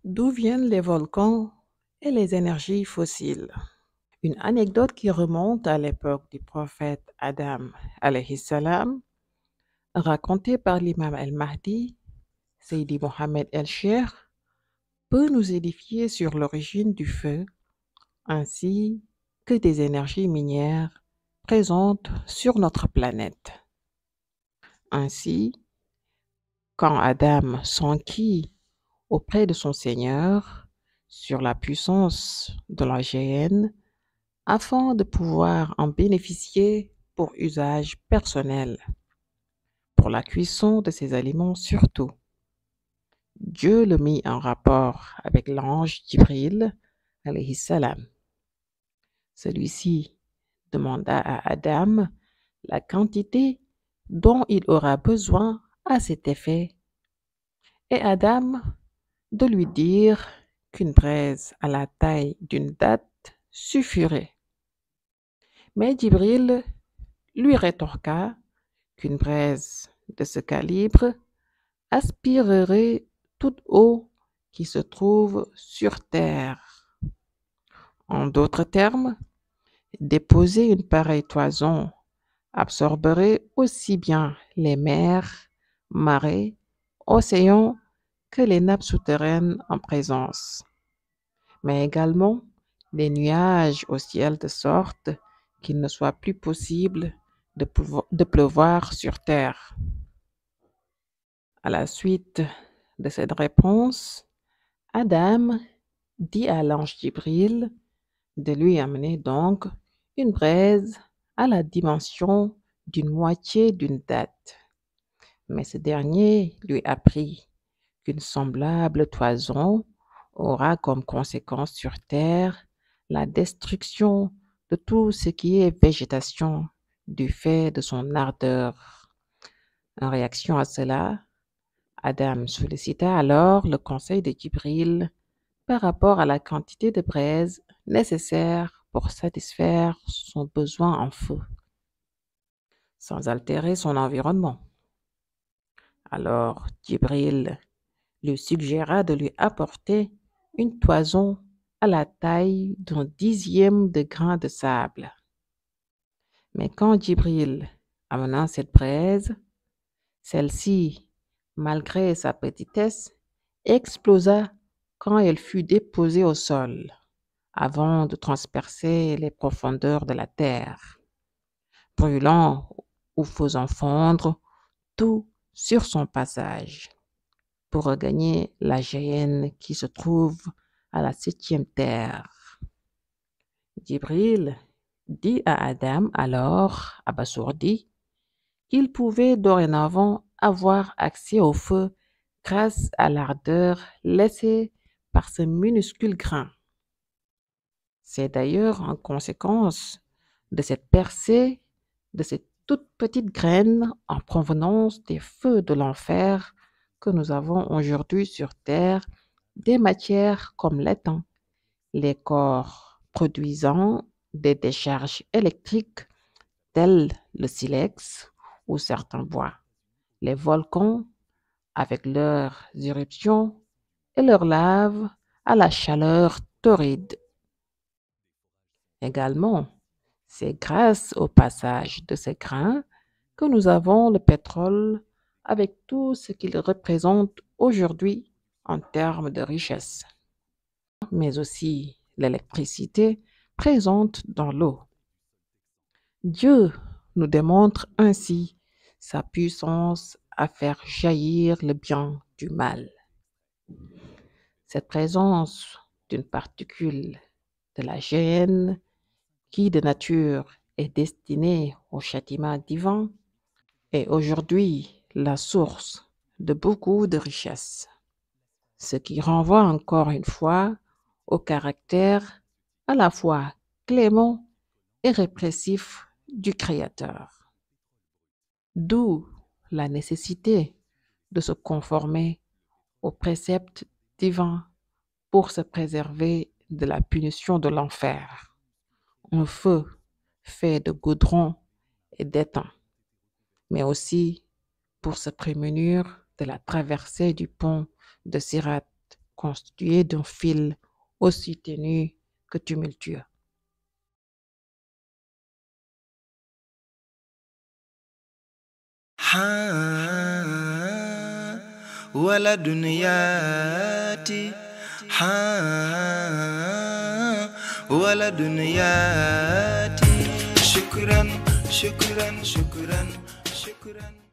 D'où viennent les volcans et les énergies fossiles? Une anecdote qui remonte à l'époque du prophète Adam, alayhi salam, racontée par l'imam al-Mahdi, Seydi Mohamed el-Cheikh, peut nous édifier sur l'origine du feu ainsi que des énergies minières présentes sur notre planète. Ainsi, quand Adam s'enquit auprès de son Seigneur sur la puissance de la GN afin de pouvoir en bénéficier pour usage personnel, pour la cuisson de ses aliments surtout. Dieu le mit en rapport avec l'ange Jibril, alayhi salam. Celui-ci demanda à Adam la quantité dont il aura besoin à cet effet, et Adam de lui dire qu'une braise à la taille d'une date suffirait. Mais Jibril lui rétorqua qu'une braise de ce calibre aspirerait toute eau qui se trouve sur terre. En d'autres termes, déposer une pareille toison absorberait aussi bien les mers, marais, océans que les nappes souterraines en présence, mais également les nuages au ciel de sorte qu'il ne soit plus possible de pleuvoir sur terre. À la suite de cette réponse, Adam dit à l'ange Jibril de lui amener donc une braise à la dimension d'une moitié d'une date. Mais ce dernier lui apprit qu'une semblable toison aura comme conséquence sur terre la destruction de tout ce qui est végétation du fait de son ardeur. En réaction à cela, Adam sollicita alors le conseil de Jibril par rapport à la quantité de braise nécessaire pour satisfaire son besoin en feu, sans altérer son environnement. Alors Jibril lui suggéra de lui apporter une toison à la taille d'un dixième de grain de sable. Mais quand Jibril amena cette braise, celle-ci, malgré sa petitesse, explosa quand elle fut déposée au sol, avant de transpercer les profondeurs de la terre, brûlant ou faisant fondre tout sur son passage, pour regagner la géhenne qui se trouve à la septième terre. Jibril dit à Adam alors, abasourdi, qu'il pouvait dorénavant avoir accès au feu grâce à l'ardeur laissée par ce minuscule grain. C'est d'ailleurs en conséquence de cette percée de cette toute petite graine en provenance des feux de l'enfer que nous avons aujourd'hui sur Terre des matières comme l'étang, les corps produisant des décharges électriques tels le silex ou certains bois, les volcans avec leurs éruptions et leurs laves à la chaleur torride. Également, c'est grâce au passage de ces grains que nous avons le pétrole avec tout ce qu'il représente aujourd'hui en termes de richesse, mais aussi l'électricité présente dans l'eau. Dieu nous démontre ainsi sa puissance à faire jaillir le bien du mal. Cette présence d'une particule de la géhenne qui de nature est destinée au châtiment divin est aujourd'hui la source de beaucoup de richesses, ce qui renvoie encore une fois au caractère à la fois clément et répressif du Créateur. D'où la nécessité de se conformer aux préceptes divins pour se préserver de la punition de l'enfer. Un feu fait de goudron et d'étain, mais aussi pour se prémunir de la traversée du pont de Sirat constitué d'un fil aussi ténu que tumultueux. ولد ياتي ولد ياتي شكرا شكرا شكرا شكرا